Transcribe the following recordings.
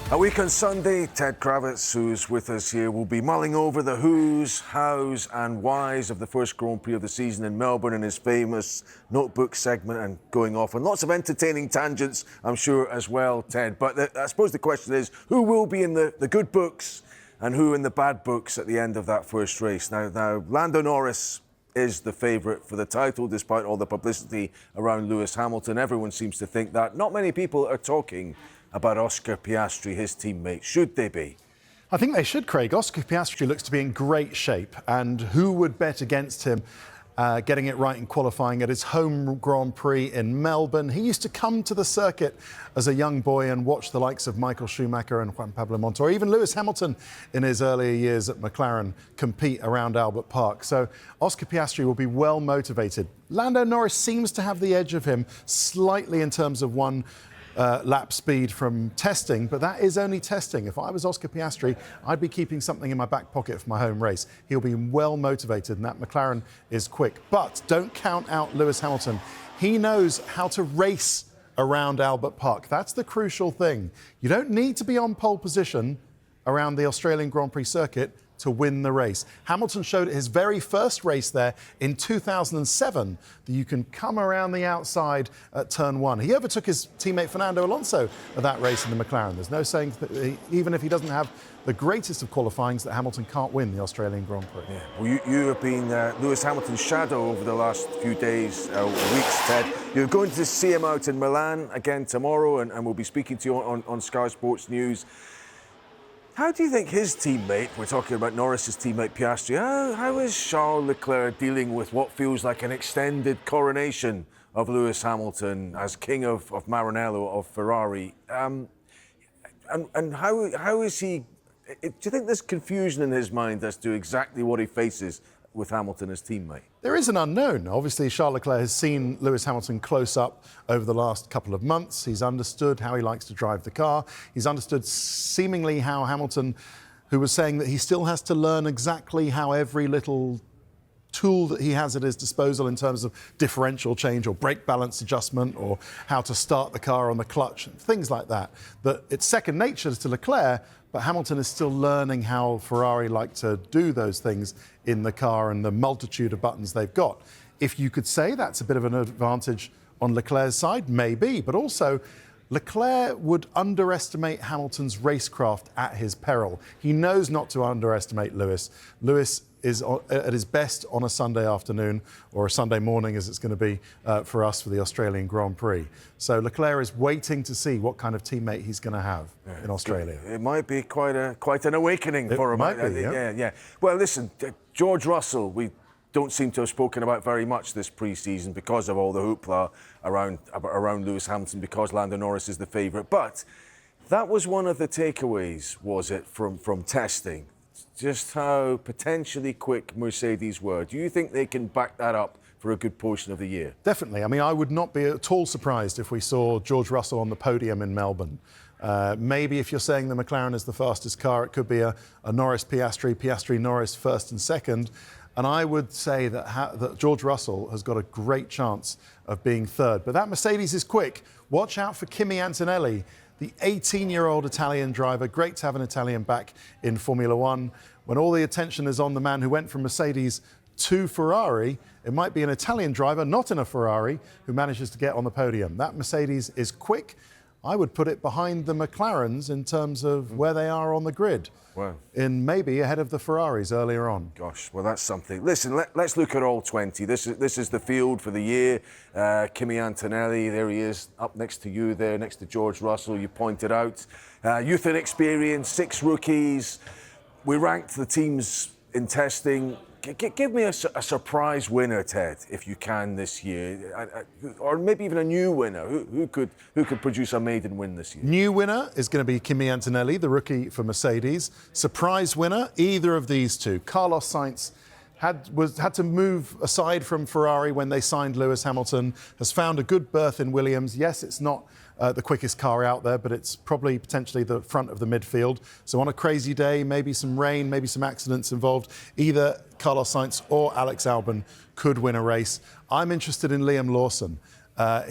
A week on Sunday, Ted Kravitz, who's with us here, will be mulling over the who's, how's and whys of the first Grand Prix of the season in Melbourne in his famous notebook segment, and going off on lots of entertaining tangents, I'm sure, as well, Ted. But I suppose the question is, who will be in the good books and who in the bad books at the end of that first race? Now Lando Norris is the favourite for the title, despite all the publicity around Lewis Hamilton. Everyone seems to think that. Not many people are talking about Oscar Piastri, his teammate. Should they be? I think they should, Craig. Oscar Piastri looks to be in great shape, and who would bet against him getting it right in qualifying at his home Grand Prix in Melbourne? He used to come to the circuit as a young boy and watch the likes of Michael Schumacher and Juan Pablo Montoya, even Lewis Hamilton in his earlier years at McLaren, compete around Albert Park. So Oscar Piastri will be well motivated. Lando Norris seems to have the edge of him slightly in terms of one lap speed from testing, but that is only testing. If I was Oscar Piastri, I'd be keeping something in my back pocket for my home race. He'll be well motivated, and that McLaren is quick. But don't count out Lewis Hamilton. He knows how to race around Albert Park. That's the crucial thing. You don't need to be on pole position around the Australian Grand Prix circuit to win the race. Hamilton showed at his very first race there in 2007 that you can come around the outside at turn one. He overtook his teammate Fernando Alonso at that race in the McLaren. There's no saying that even if he doesn't have the greatest of qualifyings, that Hamilton can't win the Australian Grand Prix. Yeah. Well, you have been Lewis Hamilton's shadow over the last few days, weeks, Ted. You're going to see him out in Milan again tomorrow, and we'll be speaking to you on Sky Sports News. How do you think his teammate, we're talking about Norris's teammate Piastri, how is Charles Leclerc dealing with what feels like an extended coronation of Lewis Hamilton as king of Maranello, of Ferrari? And how is he... Do you think there's confusion in his mind as to exactly what he faces with Hamilton as teammate? There is an unknown. Obviously, Charles Leclerc has seen Lewis Hamilton close up over the last couple of months. He's understood how he likes to drive the car. He's understood seemingly how Hamilton, who was saying that he still has to learn exactly how every little tool that he has at his disposal in terms of differential change or brake balance adjustment or how to start the car on the clutch, and things like that. That it's second nature to Leclerc, but Hamilton is still learning how Ferrari like to do those things in the car and the multitude of buttons they've got. If you could say that's a bit of an advantage on Leclerc's side, maybe, but also Leclerc would underestimate Hamilton's racecraft at his peril. He knows not to underestimate Lewis. Lewis is at his best on a Sunday afternoon, or a Sunday morning as it's going to be for us for the Australian Grand Prix. So Leclerc is waiting to see what kind of teammate he's going to have in Australia. It might be quite an awakening for him. Might be, yeah. Well, listen, George Russell, we don't seem to have spoken about very much this pre-season because of all the hoopla around Lewis Hamilton, because Lando Norris is the favourite. But that was one of the takeaways, was it, from testing? Just how potentially quick Mercedes were. Do you think they can back that up for a good portion of the year? Definitely. I mean, I would not be at all surprised if we saw George Russell on the podium in Melbourne. Maybe if you're saying the McLaren is the fastest car, it could be a Norris-Piastri, Piastri-Norris first and second. And I would say that George Russell has got a great chance of being third. But that Mercedes is quick. Watch out for Kimi Antonelli, the 18-year-old Italian driver. Great to have an Italian back in Formula One. When all the attention is on the man who went from Mercedes to Ferrari, it might be an Italian driver, not in a Ferrari, who manages to get on the podium. That Mercedes is quick. I would put it behind the McLarens in terms of where they are on the grid. Wow. In maybe ahead of the Ferraris earlier on. Gosh, well, that's something. Listen, let's look at all 20. This is the field for the year. Kimi Antonelli, there he is, up next to you there, next to George Russell, you pointed out. Youth and experience, 6 rookies. We ranked the teams in testing. Give me a surprise winner, Ted, if you can, this year, or maybe even a new winner. Who could produce a maiden win this year? New winner is going to be Kimi Antonelli, the rookie for Mercedes. Surprise winner, either of these two. Carlos Sainz had to move aside from Ferrari when they signed Lewis Hamilton, has found a good berth in Williams. Yes, it's not the quickest car out there, but it's probably potentially the front of the midfield. So on a crazy day, maybe some rain, maybe some accidents involved, either Carlos Sainz or Alex Albon could win a race. I'm interested in Liam Lawson.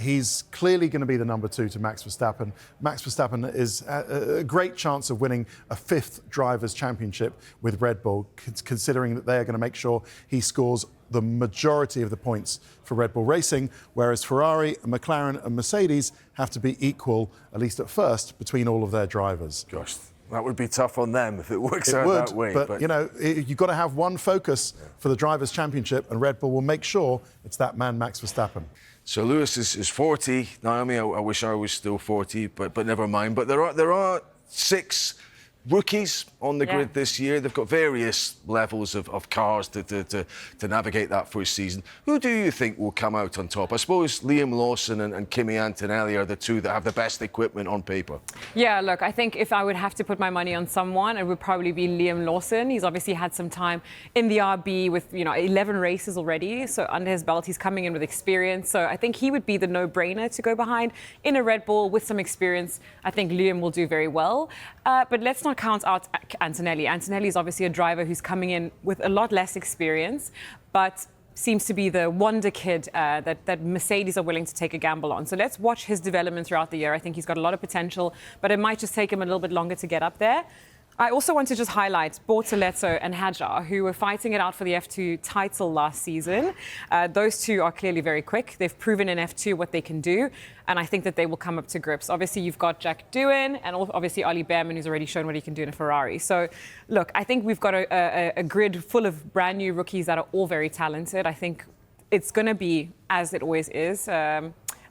He's clearly going to be the number 2 to Max Verstappen. Max Verstappen is a great chance of winning a 5th Drivers' Championship with Red Bull, considering that they are going to make sure he scores the majority of the points for Red Bull Racing, whereas Ferrari, McLaren and Mercedes have to be equal, at least at first, between all of their drivers. Gosh, that would be tough on them if it works out that way. But, you know, you've got to have one focus for the Drivers' Championship, and Red Bull will make sure it's that man, Max Verstappen. So Lewis is 40. Naomi, I wish I was still 40, but never mind. But there are 6 rookies on the grid this year. They've got various levels of cars to navigate that first season. Who do you think will come out on top? I suppose Liam Lawson and Kimi Antonelli are the 2 that have the best equipment on paper. Yeah, look, I think if I would have to put my money on someone, it would probably be Liam Lawson. He's obviously had some time in the RB with, 11 races already. So under his belt, he's coming in with experience. So I think he would be the no-brainer to go behind in a Red Bull with some experience. I think Liam will do very well. But let's not count out Antonelli. Antonelli is obviously a driver who's coming in with a lot less experience, but seems to be the wonder kid that Mercedes are willing to take a gamble on. So let's watch his development throughout the year. I think he's got a lot of potential, but it might just take him a little bit longer to get up there. I also want to just highlight Bortoleto and Hadjar, who were fighting it out for the F2 title last season. Those 2 are clearly very quick. They've proven in F2 what they can do, and I think that they will come up to grips. Obviously, you've got Jack Doohan and obviously Ollie Behrman, who's already shown what he can do in a Ferrari. So, look, I think we've got a grid full of brand new rookies that are all very talented. I think it's going to be, as it always is,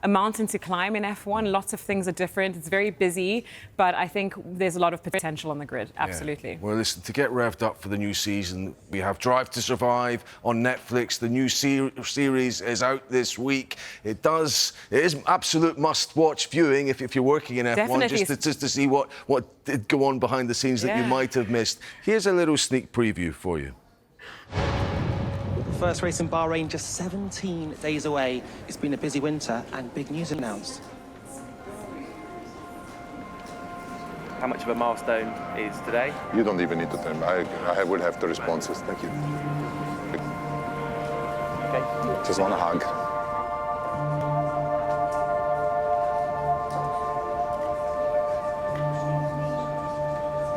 a mountain to climb in F1. Lots of things are different. It's very busy, but I think there's a lot of potential on the grid. Absolutely. Yeah. Well, listen, to get revved up for the new season, we have Drive to Survive on Netflix. The new series is out this week. It is absolute must-watch viewing if you're working in F1, Definitely. just to see what did go on behind the scenes that you might have missed. Here's a little sneak preview for you. First race in Bahrain just 17 days away. It's been a busy winter and big news announced. How much of a milestone is today? You don't even need to tell me. I will have the responses. Thank you. Okay. Just want a hug.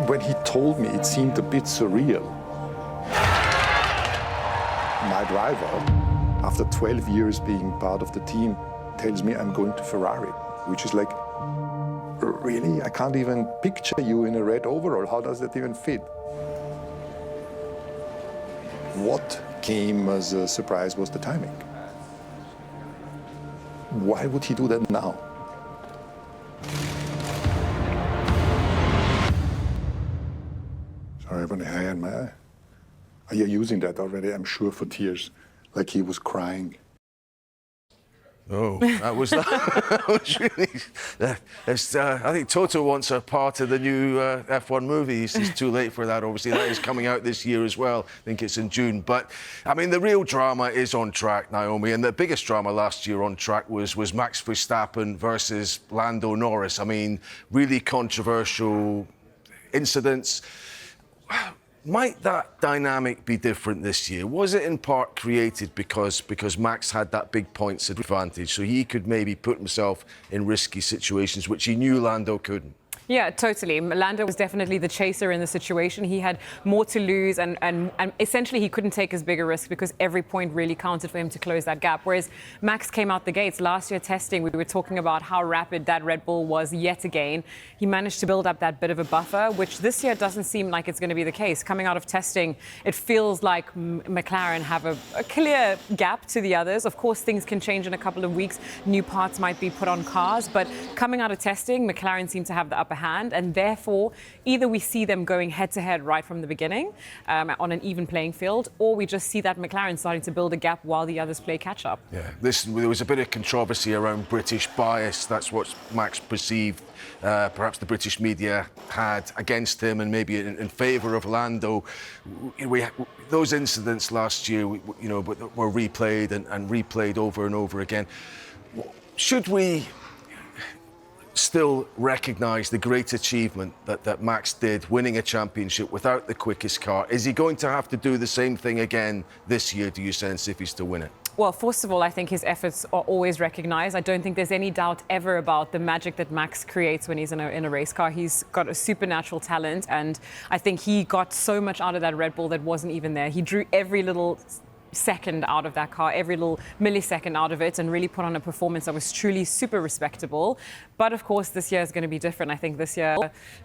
When he told me, it seemed a bit surreal. My driver, after 12 years being part of the team, tells me I'm going to Ferrari, which is like, really? I can't even picture you in a red overall. How does that even fit? What came as a surprise was the timing. Why would he do that now? Sorry, I have a hair in my eye. You're using that already, I'm sure, for tears, like he was crying. Oh, that was really. I think Toto wants a part of the new F1 movie. It's too late for that, obviously. That is coming out this year as well. I think it's in June. But, I mean, the real drama is on track, Naomi. And the biggest drama last year on track was Max Verstappen versus Lando Norris. I mean, really controversial incidents. Might that dynamic be different this year? Was it in part created because Max had that big points advantage, so he could maybe put himself in risky situations, which he knew Lando couldn't? Yeah, totally. Lando was definitely the chaser in the situation. He had more to lose and essentially he couldn't take as big a risk because every point really counted for him to close that gap. Whereas Max came out the gates. Last year testing, we were talking about how rapid that Red Bull was yet again. He managed to build up that bit of a buffer, which this year doesn't seem like it's going to be the case. Coming out of testing, it feels like McLaren have a clear gap to the others. Of course, things can change in a couple of weeks. New parts might be put on cars, but coming out of testing, McLaren seem to have the upper hand, and therefore either we see them going head-to-head right from the beginning on an even playing field, or we just see that McLaren starting to build a gap while the others play catch-up. Yeah, there was a bit of controversy around British bias. That's what Max perceived. Perhaps the British media had against him and maybe in favour of Lando. Those incidents last year, were replayed and replayed over and over again. Should we still recognise the great achievement that Max did, winning a championship without the quickest car? Is he going to have to do the same thing again this year, do you sense, if he's to win it? Well, first of all, I think his efforts are always recognised. I don't think there's any doubt ever about the magic that Max creates when he's in a race car. He's got a supernatural talent, and I think he got so much out of that Red Bull that wasn't even there. He drew every little second out of that car, every little millisecond out of it, and really put on a performance that was truly super respectable. But of course, this year is going to be different. I think this year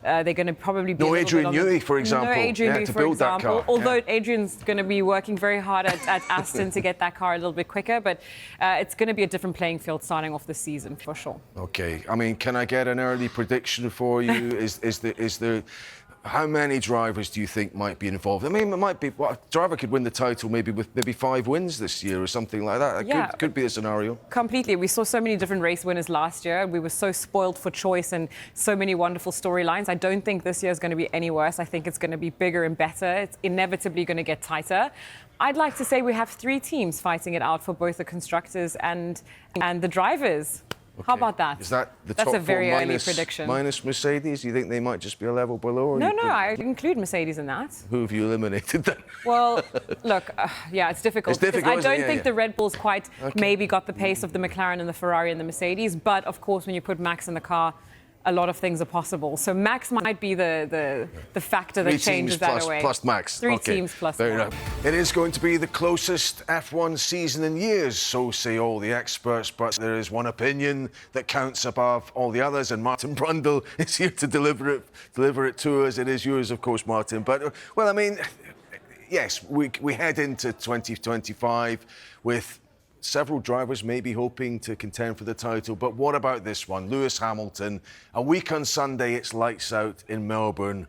they're going to probably be no Adrian Newey, for example. No Adrian Newey, to for build example. that car. Although Adrian's going to be working very hard at Aston to get that car a little bit quicker, but it's going to be a different playing field starting off the season for sure. Okay, I mean, can I get an early prediction for you? is there how many drivers do you think might be involved? I mean, it might be a driver could win the title maybe with 5 wins this year or something like that. It could be a scenario. Completely. We saw so many different race winners last year. We were so spoiled for choice and so many wonderful storylines. I don't think this year is going to be any worse. I think it's going to be bigger and better. It's inevitably going to get tighter. I'd like to say we have 3 teams fighting it out for both the constructors and the drivers. Okay. How about that? Is that the That's top a very 4 early prediction. Minus Mercedes? You think they might just be a level below? No, I include Mercedes in that. Who have you eliminated then? Well, look, it's difficult. It's difficult, I don't think the Red Bulls quite maybe got the pace of the McLaren and the Ferrari and the Mercedes. But of course, when you put Max in the car, a lot of things are possible. So Max might be the factor that changes that away. Plus Max. 3 teams plus Fair Max. enough. It is going to be the closest F1 season in years, so say all the experts, but there is one opinion that counts above all the others, and Martin Brundle is here to deliver it to us. It is yours, of course, Martin. But, well, I mean, yes, we head into 2025 with several drivers maybe hoping to contend for the title, but what about this one? Lewis Hamilton. A week on Sunday, it's lights out in Melbourne.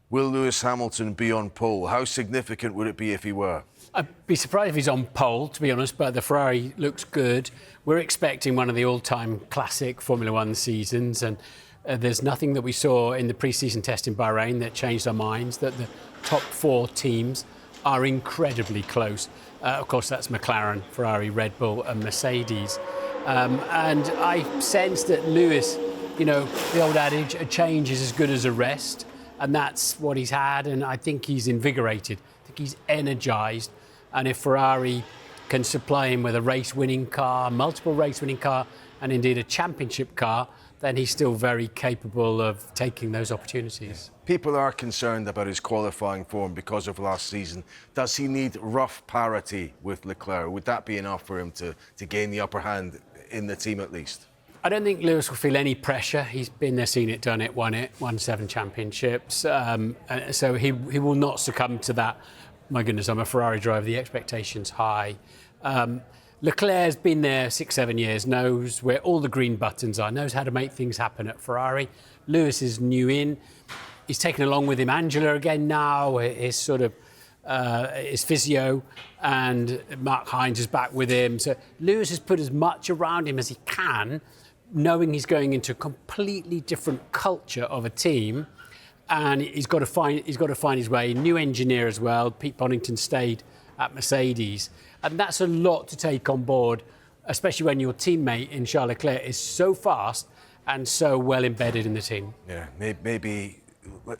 Will Lewis Hamilton be on pole? How significant would it be if he were? I'd be surprised if he's on pole, to be honest, but the Ferrari looks good. We're expecting one of the all-time classic Formula One seasons, and there's nothing that we saw in the pre-season test in Bahrain that changed our minds, that the top 4 teams are incredibly close. Of course, that's McLaren, Ferrari, Red Bull and Mercedes. And I sense that Lewis, the old adage, a change is as good as a rest. And that's what he's had. And I think he's invigorated. I think he's energised. And if Ferrari can supply him with a race-winning car, multiple race-winning car, and indeed a championship car, then he's still very capable of taking those opportunities. People are concerned about his qualifying form because of last season. Does he need rough parity with Leclerc? Would that be enough for him to gain the upper hand in the team at least? I don't think Lewis will feel any pressure. He's been there, seen it, done it, won 7 championships. So he will not succumb to that. My goodness, I'm a Ferrari driver, the expectation's high. Leclerc's been there 6-7 years, knows where all the green buttons are, knows how to make things happen at Ferrari. Lewis is new in. He's taken along with him Angela again now, his physio, and Mark Hines is back with him. So Lewis has put as much around him as he can, knowing he's going into a completely different culture of a team, and he's got to find his way. New engineer as well. Pete Bonington stayed at Mercedes. And that's a lot to take on board, especially when your teammate in Charles Leclerc is so fast and so well embedded in the team. Yeah, maybe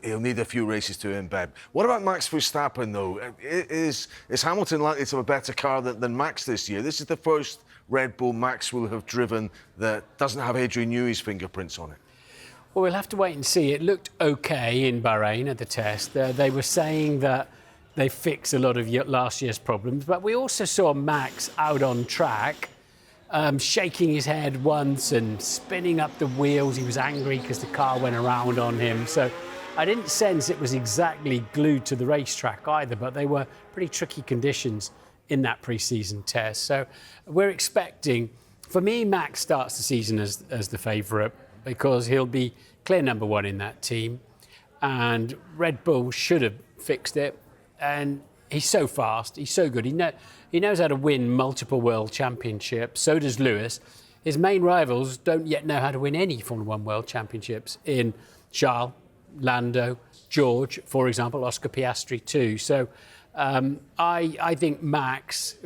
he'll need a few races to embed. What about Max Verstappen, though? Is Hamilton likely to have a better car than Max this year? This is the first Red Bull Max will have driven that doesn't have Adrian Newey's fingerprints on it. Well, we'll have to wait and see. It looked OK in Bahrain at the test. They were saying that they fixed a lot of last year's problems, but we also saw Max out on track, shaking his head once and spinning up the wheels. He was angry because the car went around on him. So I didn't sense it was exactly glued to the racetrack either, but they were pretty tricky conditions in that pre-season test. So we're expecting, for me, Max starts the season as the favourite because he'll be clear number 1 in that team. And Red Bull should have fixed it. And he's so fast, he's so good. He knows how to win multiple world championships. So does Lewis. His main rivals don't yet know how to win any Formula One world championships in Charles, Lando, George, for example, Oscar Piastri too. So I think Max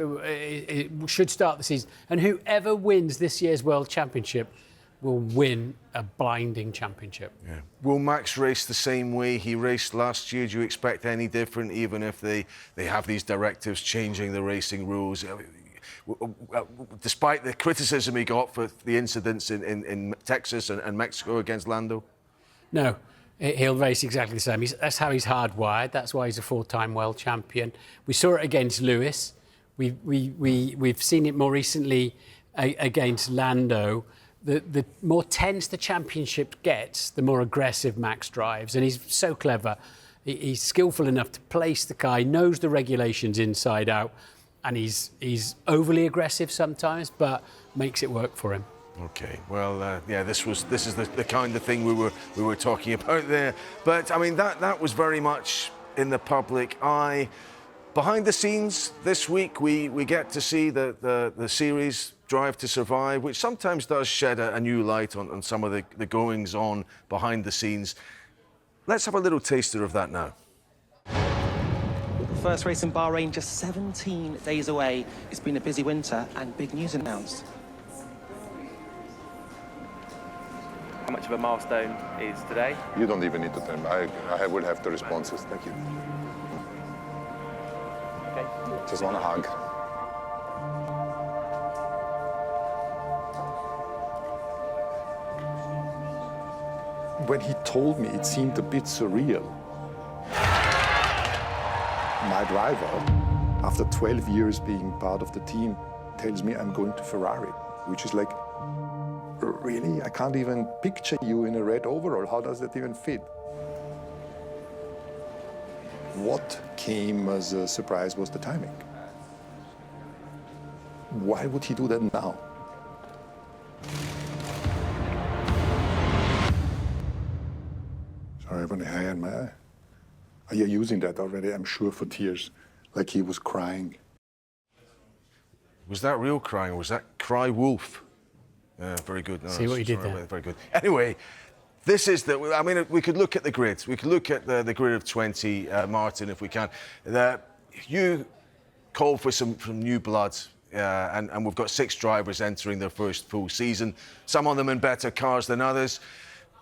should start the season. And whoever wins this year's world championship will win a blinding championship. Yeah. Will Max race the same way he raced last year? Do you expect any different, even if they have these directives changing the racing rules? despite the criticism he got for the incidents in Texas and Mexico against Lando? No, he'll race exactly the same. That's how he's hardwired. That's why he's a four-time world champion. We saw it against Lewis. We've seen it more recently against Lando. The more tense the championship gets, the more aggressive Max drives. And he's so clever. He's skillful enough to place the car. He knows the regulations inside out. And he's overly aggressive sometimes, but makes it work for him. Okay, well, yeah, this is the kind of thing we were talking about there. But I mean, that was very much in the public eye. Behind the scenes this week, we get to see the series Drive to Survive, which sometimes does shed a new light on some of the goings on behind the scenes. Let's have a little taster of that now. First race in Bahrain just 17 days away. It's been a busy winter and big news announced. How much of a milestone is today? You don't even need to tell me. I will have the responses. Thank you. Okay. Just want a hug. When he told me, it seemed a bit surreal. My driver, after 12 years being part of the team, tells me I'm going to Ferrari, which is like, really? I can't even picture you in a red overall. How does that even fit? What came as a surprise was the timing. Why would he do that now? Sorry, I have a hair in my eye. Are you using that already? I'm sure for tears, like he was crying. Was that real crying or was that cry wolf? Yeah, very good. No, See what you did there. Very good. Anyway, this is I mean, we could look at the grids. We could look at the grid of 20, Martin, if we can. You called for some new blood, and we've got 6 drivers entering their first full season, some of them in better cars than others.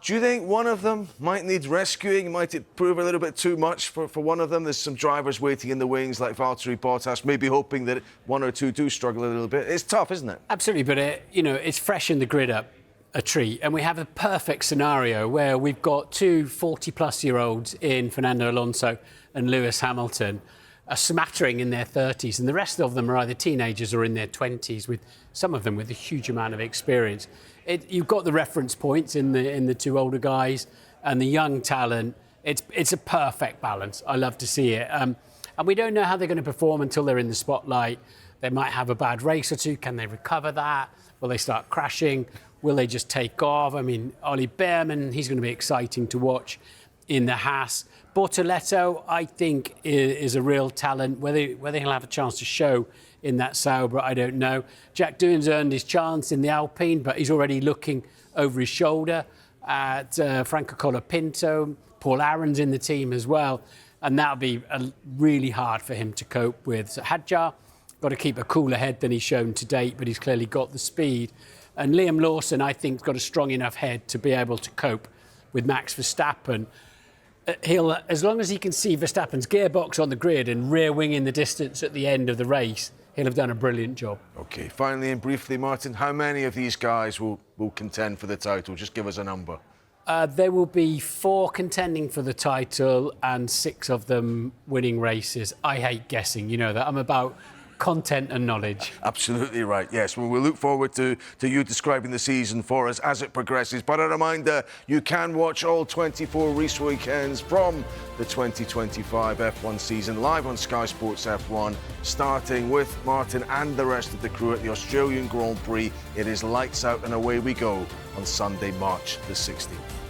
Do you think one of them might need rescuing? Might it prove a little bit too much for one of them? There's some drivers waiting in the wings like Valtteri Bottas, maybe hoping that one or two do struggle a little bit. It's tough, isn't it? Absolutely, but it's freshened the grid up a treat. And we have a perfect scenario where we've got 2 40-plus-year-olds in Fernando Alonso and Lewis Hamilton, a smattering in their 30s, and the rest of them are either teenagers or in their 20s, with some of them with a huge amount of experience. You've got the reference points in the 2 older guys and the young talent. It's a perfect balance. I love to see it. And we don't know how they're going to perform until they're in the spotlight. They might have a bad race or two. Can they recover that? Will they start crashing? Will they just take off? I mean, Ollie Behrman, he's going to be exciting to watch in the Haas. Bortoletto, I think, is a real talent. Whether he'll have a chance to show in that Sauber, I don't know. Jack Doohan's earned his chance in the Alpine, but he's already looking over his shoulder at Franco Colapinto. Paul Aaron's in the team as well, and that'll be really hard for him to cope with. So Hadjar, got to keep a cooler head than he's shown to date, but he's clearly got the speed. And Liam Lawson, I think, has got a strong enough head to be able to cope with Max Verstappen. He'll, as long as he can see Verstappen's gearbox on the grid and rear wing in the distance at the end of the race, he'll have done a brilliant job. OK, finally and briefly, Martin, how many of these guys will contend for the title? Just give us a number. There will be 4 contending for the title and 6 of them winning races. I hate guessing, you know that. I'm about content and knowledge. Absolutely right, yes. Well, we'll look forward to you describing the season for us as it progresses. But a reminder, you can watch all 24 race weekends from the 2025 F1 season live on Sky Sports F1, starting with Martin and the rest of the crew at the Australian Grand Prix. It is lights out and away we go on Sunday, March the 16th.